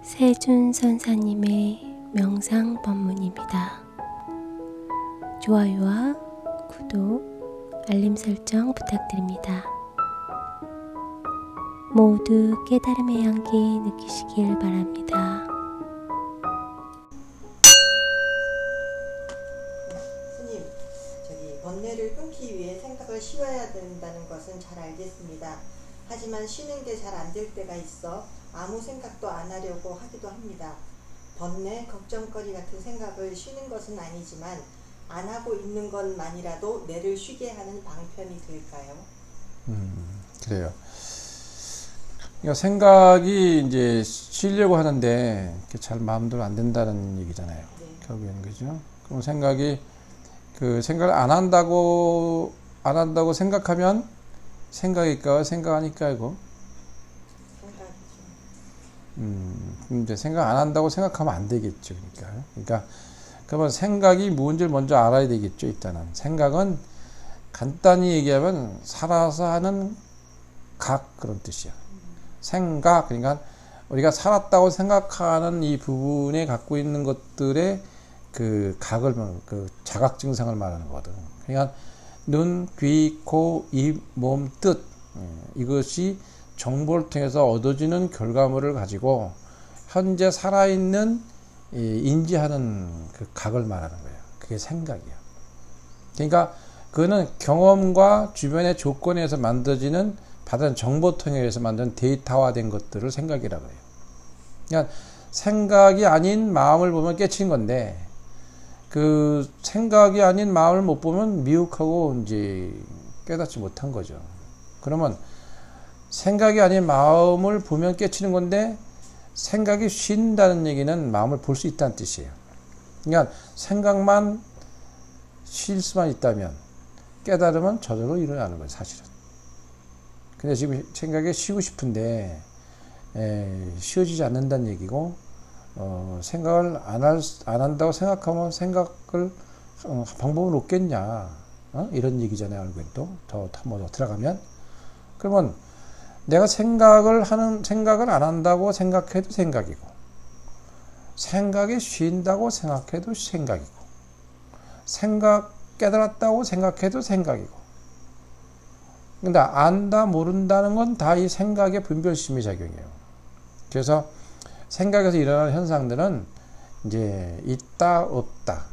세준 선사님의 명상 법문입니다. 좋아요와 구독, 알림 설정 부탁드립니다. 모두 깨달음의 향기 느끼시길 바랍니다. 스님, 번뇌를 끊기 위해 생각을 쉬어야 된다는 것은 잘 알겠습니다. 하지만 쉬는 게 잘 안 될 때가 있어 아무 생각도 안 하려고 하기도 합니다. 번뇌, 걱정거리 같은 생각을 쉬는 것은 아니지만 안 하고 있는 것만이라도 뇌를 쉬게 하는 방편이 될까요? 그래요. 그러니까 생각이 이제 쉬려고 하는데 잘 마음대로 안 된다는 얘기잖아요. 네. 결국에는 그죠? 그럼 생각이 생각을 안 한다고 생각하면 생각일까 생각하니까 이거. 이제 생각 안 한다고 생각하면 안 되겠죠. 그러니까 그러면 생각이 뭔지를 먼저 알아야 되겠죠. 일단은 생각은 간단히 얘기하면 살아서 하는 각 그런 뜻이야. 생각 그러니까 우리가 살았다고 생각하는 이 부분에 갖고 있는 것들의 그 각을 그 자각 증상을 말하는 거거든. 그러니까 눈, 귀, 코, 입, 몸, 뜻 이것이 정보를 통해서 얻어지는 결과물을 가지고 현재 살아있는 인지하는 그 각을 말하는 거예요. 그게 생각이에요. 그러니까 그거는 경험과 주변의 조건에서 만들어지는 받은 정보통에 의해서 만든 데이터화된 것들을 생각이라고 해요. 그러니까 생각이 아닌 마음을 보면 깨치는 건데 그 생각이 아닌 마음을 못 보면 미혹하고 이제 깨닫지 못한 거죠. 그러면 생각이 아닌 마음을 보면 깨치는 건데 생각이 쉰다는 얘기는 마음을 볼 수 있다는 뜻이에요. 그러니까 생각만 쉴 수만 있다면 깨달음은 저절로 일어나는 거예요, 사실은. 근데 지금 생각이 쉬고 싶은데 쉬어지지 않는다는 얘기고 생각을 안 한다고 생각하면 생각을 방법은 없겠냐 이런 얘기잖아요. 알고도 더 들어가면 그러면 내가 생각을 안 한다고 생각해도 생각이고 생각이 쉰다고 생각해도 생각이고 생각 깨달았다고 생각해도 생각이고 근데 안다 모른다는 건 다 이 생각의 분별심의 작용이에요. 그래서 생각에서 일어나는 현상들은 이제 있다 없다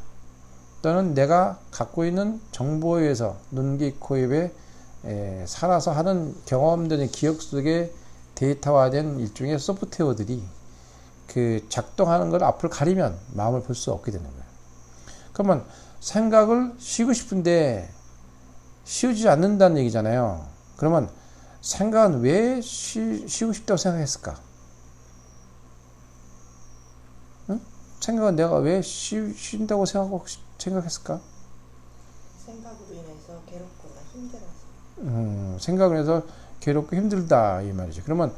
또는 내가 갖고 있는 정보에 의해서 눈, 귀, 코, 입에 살아서 하는 경험들의 기억 속에 데이터화된 일종의 소프트웨어들이 그 작동하는 걸 앞을 가리면 마음을 볼 수 없게 되는 거예요. 그러면 생각을 쉬고 싶은데 쉬어지지 않는다는 얘기잖아요. 그러면 생각은 왜 쉬고 싶다고 생각했을까? 응? 생각은 내가 왜 쉰다고 생각했을까? 생각으로 인해서 괴롭거나 힘들어서. 생각을 해서 괴롭고 힘들다 이 말이죠. 그러면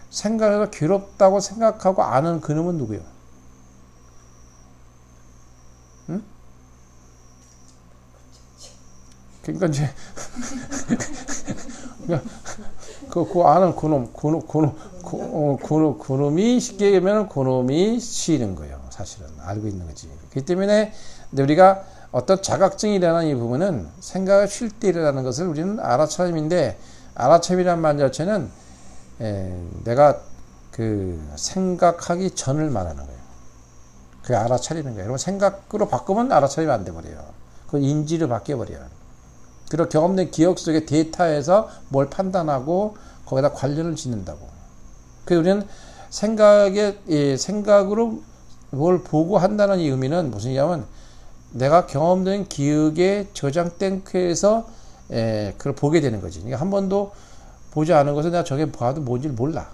생각을 해서 괴롭다고 생각하고 아는 그놈은 누구예요? 응? 그러니까 이제 그 아는 그놈이 쉽게 얘기하면 그놈이 쉬는 거예요. 사실은 알고 있는 거지. 그렇기 때문에 우리가 어떤 자각증이 일어나는 이 부분은 생각을 쉴 때 일어나는 것을 우리는 알아차림인데 알아차림이란 말 자체는 내가 생각하기 전을 말하는 거예요. 그게 알아차리는 거예요. 여러분 생각으로 바꾸면 알아차리면 안 돼버려요. 그 인지로 바뀌어버려요. 그리고 경험된 기억 속의 데이터에서 뭘 판단하고 거기다 관련을 짓는다고. 그래서 우리는 생각으로 뭘 보고 한다는 이 의미는 무슨 얘기냐면 내가 경험된 기억에 저장된 쾌에서 그걸 보게 되는 거지. 그러니까 한 번도 보지 않은 것을 내가 저게 봐도 뭔지를 몰라.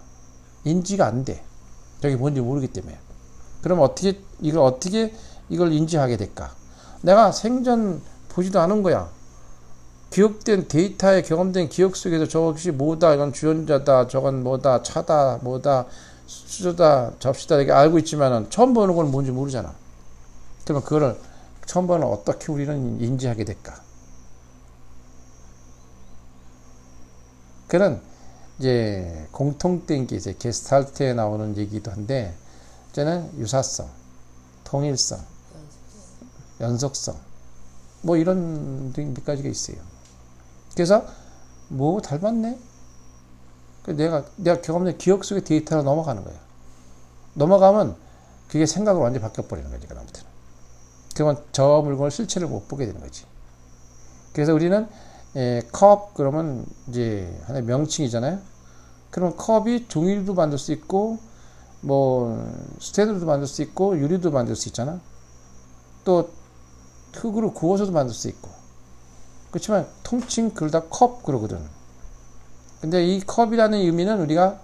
인지가 안 돼. 저게 뭔지 모르기 때문에. 그럼 어떻게 이걸 인지하게 될까? 내가 생전 보지도 않은 거야. 기억된 데이터에 경험된 기억 속에서 저것이 뭐다, 이건 주연자다, 저건 뭐다, 차다, 뭐다, 수저다, 접시다 이렇게 알고 있지만은 처음 보는 건 뭔지 모르잖아. 그러면 그거를 처음 보는 어떻게 우리는 인지하게 될까? 그는 이제 공통된 게 이제 게스탈트에 나오는 얘기도 한데 때는 유사성, 통일성, 연속성, 뭐 이런 몇 가지가 있어요. 그래서 뭐 닮았네? 내가 경험된 기억 속의 데이터로 넘어가는 거예요. 넘어가면 그게 생각으로 완전히 바뀌어버리는 거지, 그다음부터는. 그러면 저 물건을 실체를 못 보게 되는 거지. 그래서 우리는 컵 그러면 이제 하나의 명칭이잖아요. 그럼 컵이 종이도 만들 수 있고 뭐 스테인으로도 만들 수 있고 유리도 만들 수 있잖아. 또 흙으로 구워서도 만들 수 있고. 그렇지만 통칭 그걸 다 컵 그러거든. 근데 이 컵이라는 의미는 우리가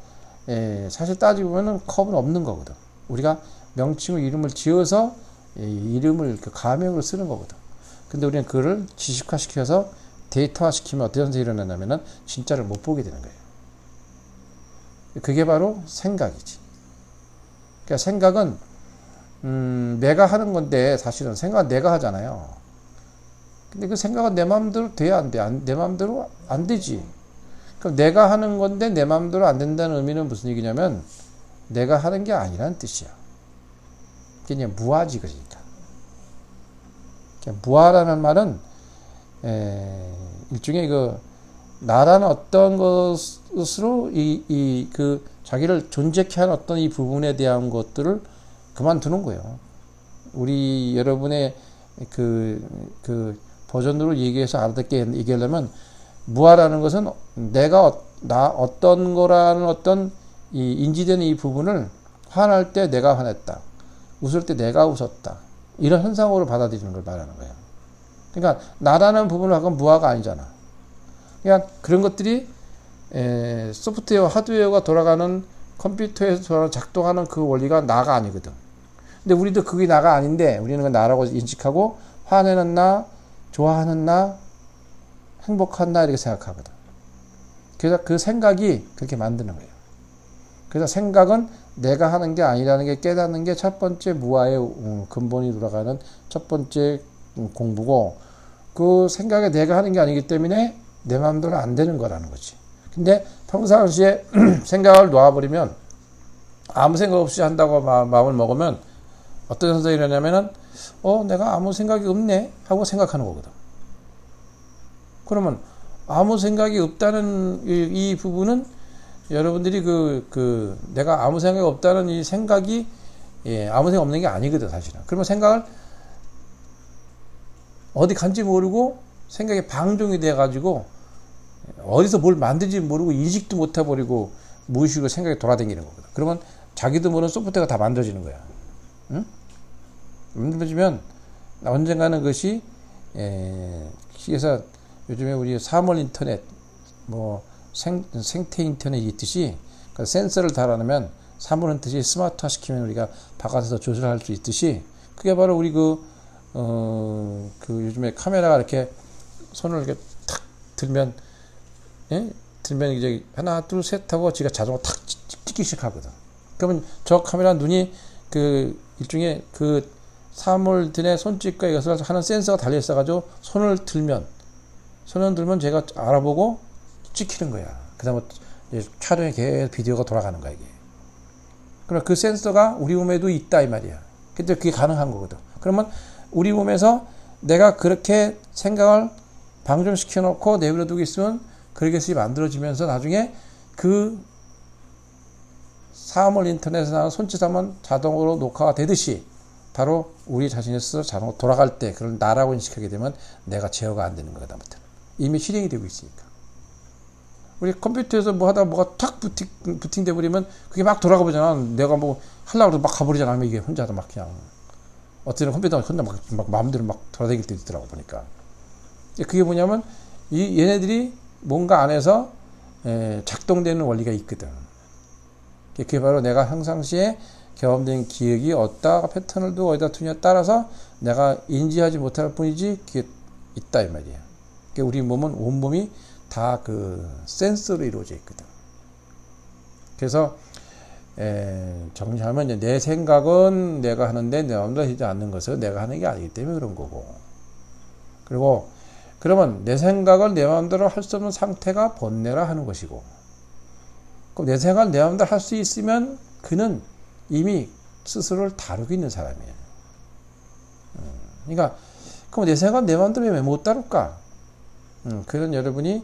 사실 따지고 보면은 컵은 없는 거거든. 우리가 명칭을 이름을 지어서 이름을 가명으로 쓰는 거거든. 근데 우리는 그거를 지식화시켜서 데이터화시키면 어떤 현상이 일어나냐면은 진짜를 못 보게 되는 거예요. 그게 바로 생각이지. 그러니까 생각은 내가 하는 건데 사실은 생각은 내가 하잖아요. 근데 그 생각은 내 마음대로 돼야 안 돼? 내 마음대로 안 되지. 그럼 내가 하는 건데 내 마음대로 안 된다는 의미는 무슨 얘기냐면 내가 하는 게 아니라는 뜻이야. 그게 그냥 무아지 그러니까. 무아라는 말은 일종의 그 나라는 어떤 것으로 그 자기를 존재케 하는 어떤 이 부분에 대한 것들을 그만두는 거예요. 우리 여러분의 그 버전으로 얘기해서 알아듣게 얘기하려면 무아라는 것은 내가 어떤 거라는 어떤 이 인지되는 이 부분을 화날 때 내가 화냈다. 웃을 때 내가 웃었다. 이런 현상으로 받아들이는 걸 말하는 거예요. 그러니까 나라는 부분을 하고 무아가 아니잖아. 그러니까 그런 것들이 소프트웨어, 하드웨어가 돌아가는 컴퓨터에서 작동하는 그 원리가 나가 아니거든. 근데 우리도 그게 나가 아닌데 우리는 그 나라고 인식하고 화내는 나, 좋아하는 나, 행복한 나 이렇게 생각하거든. 그래서 그 생각이 그렇게 만드는 거예요. 그래서 생각은 내가 하는 게 아니라는 게 깨닫는 게 첫 번째 무아의 근본이 돌아가는 첫 번째 공부고, 그 생각에 내가 하는 게 아니기 때문에 내 마음대로 안 되는 거라는 거지. 근데 평상시에 생각을 놓아버리면 아무 생각 없이 한다고 마음을 먹으면 어떤 현상이 일어나냐면은 내가 아무 생각이 없네 하고 생각하는 거거든. 그러면 아무 생각이 없다는 이 부분은 여러분들이 내가 아무 생각이 없다는 이 생각이 아무 생각 없는 게 아니거든 사실은. 그러면 생각을 어디 간지 모르고 생각에 방종이 돼가지고 어디서 뭘 만든지 모르고 인식도 못 해버리고 무의식으로 생각이 돌아다니는 거거든. 그러면 자기도 모르는 소프트웨어가 다 만들어지는 거야. 응? 만들어지면 언젠가는 그것이 그래서 요즘에 우리 사물 인터넷 뭐 생태 인터넷이 있듯이 그 센서를 달아놓으면 사물 인터넷이 스마트화 시키면 우리가 바깥에서 조절할 수 있듯이 그게 바로 우리 요즘에 카메라가 이렇게 손을 이렇게 탁 들면 이제 하나 둘 셋 하고 지가 자동으로 탁 찍기 시작하거든. 그러면 저 카메라 눈이 일종의 사물들의 손짓과 이것을 하는 센서가 달려 있어가지고 손을 들면 제가 알아보고 찍히는 거야. 그 다음에 촬영에 계속 비디오가 돌아가는 거야, 이게. 그럼 그 센서가 우리 몸에도 있다, 이 말이야. 근데 그게 가능한 거거든. 그러면 우리 몸에서 내가 그렇게 생각을 방종시켜 놓고 내버려 두고 있으면 그렇게 만들어지면서 나중에 그 사물 인터넷에 나오는 손짓하면 자동으로 녹화가 되듯이 바로 우리 자신의 스스로 자동으로 돌아갈 때 그걸 나라고 인식하게 되면 내가 제어가 안 되는 거다. 이미 실행이 되고 있으니까. 우리 컴퓨터에서 뭐 하다가 뭐가 탁 부팅돼 버리면 그게 막 돌아가 보잖아. 내가 뭐 하려고 해도 막 가버리잖아. 이게 혼자도 막 그냥 어떤 컴퓨터가 혼자 막 마음대로 막 돌아다닐 때 있더라고 보니까. 그게 뭐냐면 얘네들이 뭔가 안에서 작동되는 원리가 있거든. 그게 바로 내가 평상시에 경험된 기억이 어디다가 패턴을 두고 어디다 두냐에 따라서 내가 인지하지 못할 뿐이지 그게 있다 이 말이야. 그러니까 우리 몸은 온몸이 다 그 센서로 이루어져 있거든. 그래서 정리하면 내 생각은 내가 하는데 내 마음대로 하지 않는 것은 내가 하는 게 아니기 때문에 그런 거고. 그리고 그러면 내 생각을 내 마음대로 할 수 없는 상태가 번뇌라 하는 것이고, 그럼 내 생각을 내 마음대로 할 수 있으면 그는 이미 스스로를 다루고 있는 사람이에요. 그러니까 그럼 내 생각은 내 마음대로 왜 못 다룰까? 그런 여러분이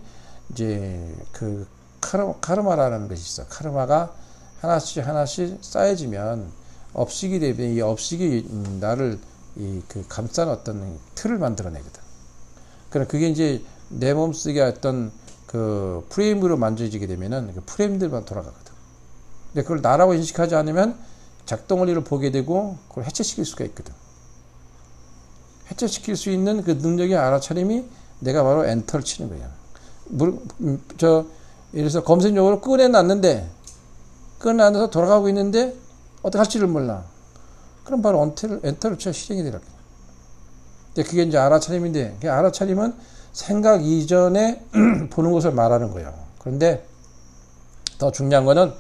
이제 그 카르마라는 것이 있어. 카르마가 하나씩 쌓여지면 업식이 되면 이 업식이 나를 그 감싼 어떤 틀을 만들어내거든. 그럼 그게 이제 내 몸속에 어떤 그 프레임으로 만져지게 되면은 그 프레임들만 돌아가거든. 근데 그걸 나라고 인식하지 않으면 작동 원리를 보게 되고 그걸 해체시킬 수가 있거든. 해체시킬 수 있는 그 능력의 알아차림이 내가 바로 엔터를 치는 거야. 예를 들어서 검색용어로 꺼내놨는데 꺼내놔서 돌아가고 있는데 어떻게 할지를 몰라. 그럼 바로 엔터를 쳐 실행이 되라. 근데 그게 이제 알아차림인데, 그 알아차림은 생각 이전에 보는 것을 말하는 거예요. 그런데 더 중요한 거는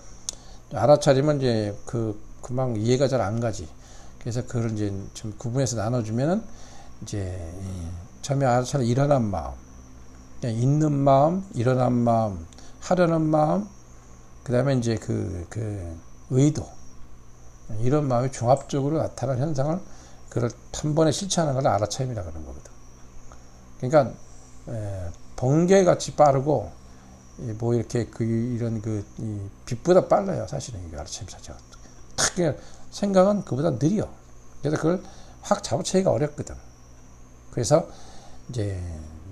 알아차림은 이제 그만 이해가 잘 안 가지. 그래서 그걸 이제 좀 구분해서 나눠주면은 이제 처음에 알아차림 일어난 마음, 그냥 있는 마음, 일어난 마음, 하려는 마음, 그 다음에 이제 그 의도, 이런 마음이 종합적으로 나타나는 현상을 그걸 한 번에 실천하는 걸 알아차림이라고 하는 거거든. 그러니까 번개같이 빠르고 뭐 이렇게 이런 이 빛보다 빨라요. 사실은 이게 알아차림 자체가. 특히 생각은 그보다 느려. 그래서 그걸 확 잡아채기가 어렵거든. 그래서 이제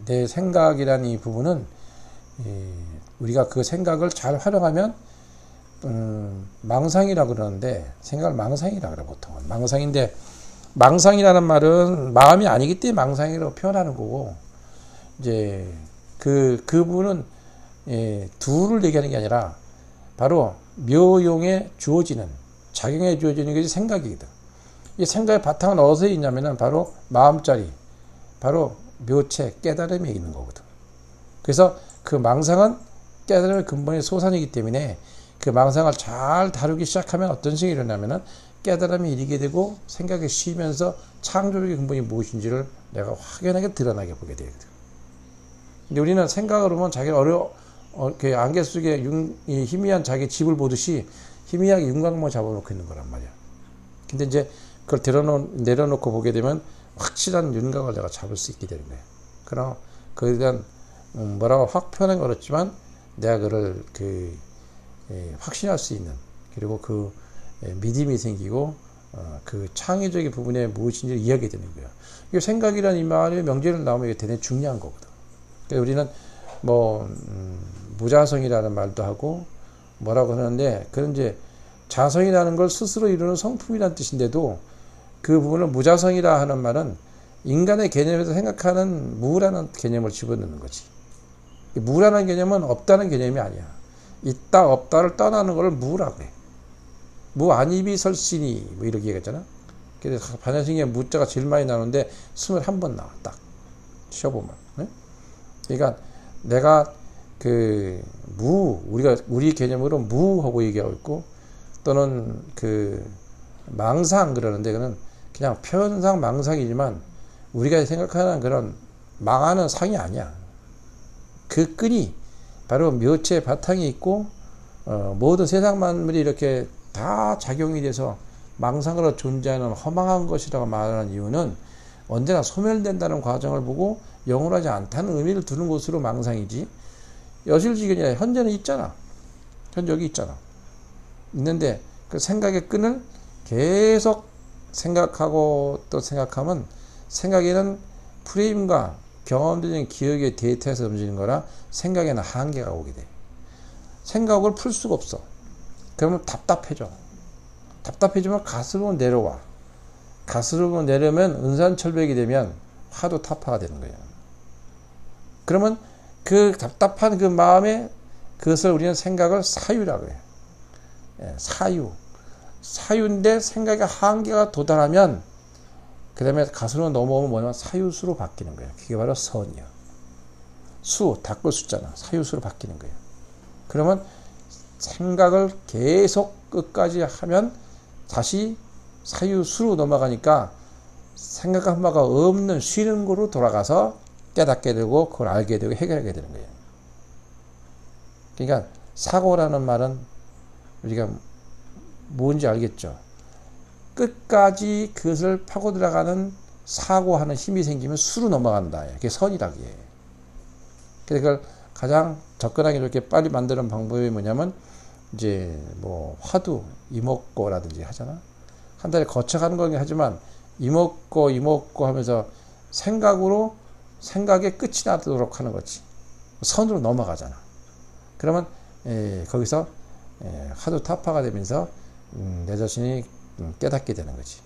내 생각이라는 이 부분은 우리가 그 생각을 잘 활용하면 망상이라고 그러는데, 생각을 망상이라고 그래 보통은. 망상인데, 망상이라는 말은 마음이 아니기 때문에 망상이라고 표현하는 거고, 이제 그 부분은 둘을 얘기하는 게 아니라 바로 묘용에 주어지는, 작용에 주어지는 것이 생각이거든. 이 생각의 바탕은 어디서 있냐면은 바로 마음자리, 바로 묘체, 깨달음에 있는 거거든. 그래서 그 망상은 깨달음의 근본의 소산이기 때문에 그 망상을 잘 다루기 시작하면 어떤 식이 일어나면은 깨달음이 이르게 되고 생각이 쉬면서 창조력의 근본이 무엇인지를 내가 확연하게 드러나게 보게 되거든. 근데 우리는 생각을 하면 자기가 그 안개 속에 이 희미한 자기 집을 보듯이 희미하게 윤곽만 잡아놓고 있는 거란 말이야. 근데 이제 그걸 내려놓고 보게 되면 확실한 윤곽을 내가 잡을 수 있게 되는 거야. 그럼 그에 대한 뭐라고 확 표현한 건 어렵지만 내가 그를 확신할 수 있는, 그리고 그 믿음이 생기고 그 창의적인 부분에 무엇인지를 이해하게 되는 거예요. 이 생각이라는 이 말의 명제를 나오면 이게 대단히 중요한 거거든. 그러니까 우리는 뭐 무자성이라는 말도 하고 뭐라고 하는데, 그런 이제 자성이라는 걸 스스로 이루는 성품이라는 뜻인데도 그 부분을 무자성이라 하는 말은 인간의 개념에서 생각하는 무라는 개념을 집어넣는 거지. 무라는 개념은 없다는 개념이 아니야. 있다 없다를 떠나는 걸 무라고 해. 무안입이 설신이 뭐 이렇게 얘기했잖아. 그래서 반야신경에 무자가 제일 많이 나오는데 21번 나와. 딱 쉬어보면. 네? 그러니까 내가 우리 개념으로 무하고 얘기하고 있고, 또는 망상 그러는데, 그는 그냥 표현상 망상이지만 우리가 생각하는 그런 망하는 상이 아니야. 그 끈이 바로 묘체 바탕이 있고, 모든 세상 만물이 이렇게 다 작용이 돼서 망상으로 존재하는 허망한 것이라고 말하는 이유는 언제나 소멸된다는 과정을 보고 영원하지 않다는 의미를 두는 것으로 망상이지, 여실지경이 아니라 현재는 있잖아. 현재 여기 있잖아. 있는데 그 생각의 끈을 계속 생각하고 또 생각하면 생각에는 프레임과 경험적인 기억의 데이터에서 움직이는 거라 생각에는 한계가 오게 돼. 생각을 풀 수가 없어. 그러면 답답해져. 답답해지면 가스로 내려와. 가스로 내려면 은산철벽이 되면 화도 타파가 되는 거예요. 그러면 그 답답한 그 마음에 그것을 우리는 생각을 사유라고 해요. 사유. 사유인데 생각의 한계가 도달하면 그 다음에 가수로 넘어오면 뭐냐면 사유수로 바뀌는 거예요. 그게 바로 선이야. 수, 닦을 수잖아. 사유수로 바뀌는 거예요. 그러면 생각을 계속 끝까지 하면 다시 사유수로 넘어가니까 생각 한 바가 없는 쉬는 거로 돌아가서 깨닫게 되고 그걸 알게 되고 해결하게 되는 거예요. 그러니까 사고라는 말은 우리가 뭔지 알겠죠? 끝까지 그것을 파고 들어가는 사고하는 힘이 생기면 수로 넘어간다. 그게 선이라고 해. 그래서 그걸 가장 접근하기 좋게 빨리 만드는 방법이 뭐냐면, 이제 뭐 화두, 이목고라든지 하잖아. 한 달에 거쳐가는 거긴 하지만, 이목고 하면서 생각의 끝이 나도록 하는 거지. 선으로 넘어가잖아. 그러면 거기서 하도 타파가 되면서 내 자신이 깨닫게 되는 거지.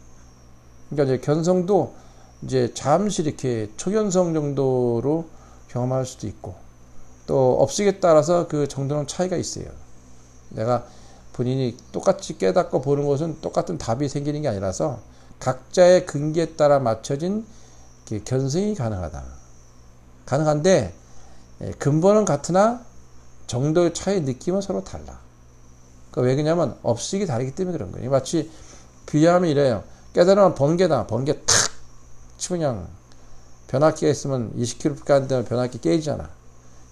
그러니까 이제 견성도 이제 잠시 이렇게 초견성 정도로 경험할 수도 있고, 또 업식에 따라서 그 정도는 차이가 있어요. 내가 본인이 똑같이 깨닫고 보는 것은 똑같은 답이 생기는 게 아니라서 각자의 근기에 따라 맞춰진 견성이 가능한데 근본은 같으나 정도의 차이 느낌은 서로 달라. 그러니까 왜 그러냐면 업식이 다르기 때문에 그런 거예요. 마치 비유하면 이래요. 깨달으면 번개다. 번개 탁 치면 그냥 변압기가 있으면 20km밖에 안 되면 변압기 깨지잖아.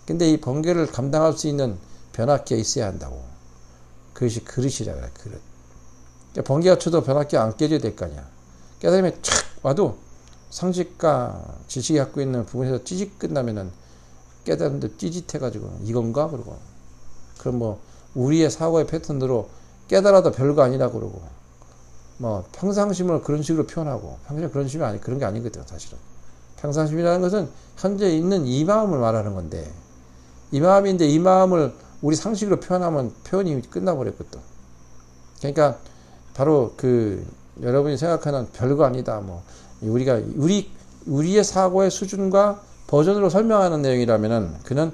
근데 이 번개를 감당할 수 있는 변압기가 있어야 한다고. 그것이 그릇이라 그래. 그릇. 그러니까 번개가 쳐도 변압기가 안 깨져야 될 거 아니야. 깨달음이 촥 와도 상식과 지식이 갖고 있는 부분에서 찌직 끝나면은 깨달음도 찌짓해가지고 이건가 그러고, 그럼 뭐 우리의 사고의 패턴으로 깨달아도 별거 아니라 그러고, 뭐 평상심을 그런 식으로 표현하고, 평상심 그런 식이 아니, 그런 게 아니거든 사실은. 평상심이라는 것은 현재 있는 이 마음을 말하는 건데, 이 마음인데 이 마음을 우리 상식으로 표현하면 표현이 끝나버렸거든. 그러니까 바로 그 여러분이 생각하는 별거 아니다, 뭐 우리가 우리의 사고의 수준과 버전으로 설명하는 내용이라면은 그는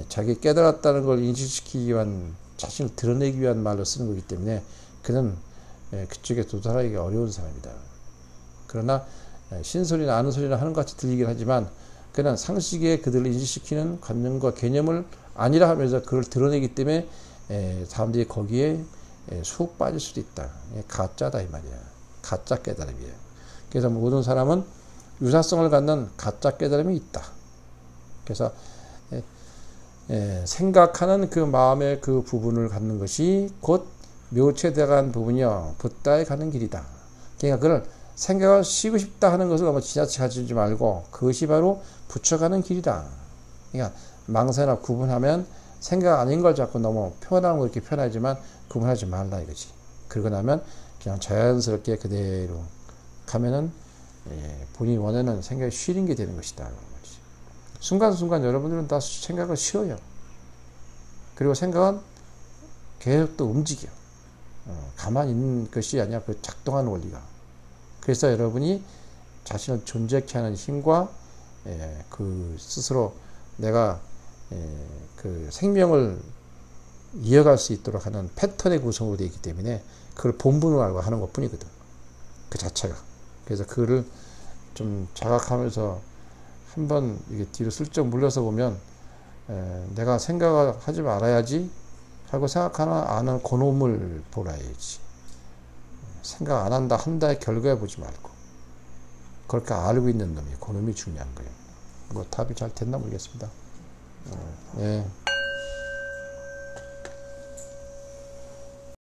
자기 깨달았다는 걸 인식시키기 위한, 자신을 드러내기 위한 말로 쓰는 거기 때문에 그는 그쪽에 도달하기가 어려운 사람이다. 그러나 신소리나 아는 소리나 하는 것 같이 들리긴 하지만 그는 상식에 그들을 인식시키는 관념과 개념을 아니라 하면서 그걸 드러내기 때문에 사람들이 거기에 쑥 빠질 수도 있다. 가짜다 이 말이야. 가짜 깨달음이에요. 그래서 모든 사람은 유사성을 갖는 가짜 깨달음이 있다. 그래서 생각하는 그 마음의 그 부분을 갖는 것이 곧 묘체되어간 부분이요 붓다에 가는 길이다. 그러니까 그걸 생각을 쉬고 싶다 하는 것을 너무 지나치게 가지지 말고 그것이 바로 붙여가는 길이다. 그러니까 망사나 구분하면 생각 아닌 걸 자꾸 너무 표현하는 거 이렇게 표현하지만 구분하지 말라 이거지. 그러고 나면 그냥 자연스럽게 그대로 가면은 본인이 원하는 생각이 쉬는 게 되는 것이다. 순간순간 여러분들은 다 생각을 쉬어요. 그리고 생각은 계속 또 움직여. 가만히 있는 것이 아니라 그 작동하는 원리가. 그래서 여러분이 자신을 존재케 하는 힘과 그 스스로 내가 그 생명을 이어갈 수 있도록 하는 패턴의 구성으로 되어 있기 때문에 그걸 본분으로 알고 하는 것 뿐이거든. 그 자체가. 그래서 그거를 좀 자각하면서 한번 이게 뒤로 슬쩍 물러서 보면 내가 생각을 하지 말아야지 하고 생각하는 아는 그놈을 보라야지. 생각 안 한다 한다의 결과에 보지 말고 그렇게 알고 있는 놈이 그놈이 중요한 거예요. 뭐 답이 잘 됐나 모르겠습니다. 예.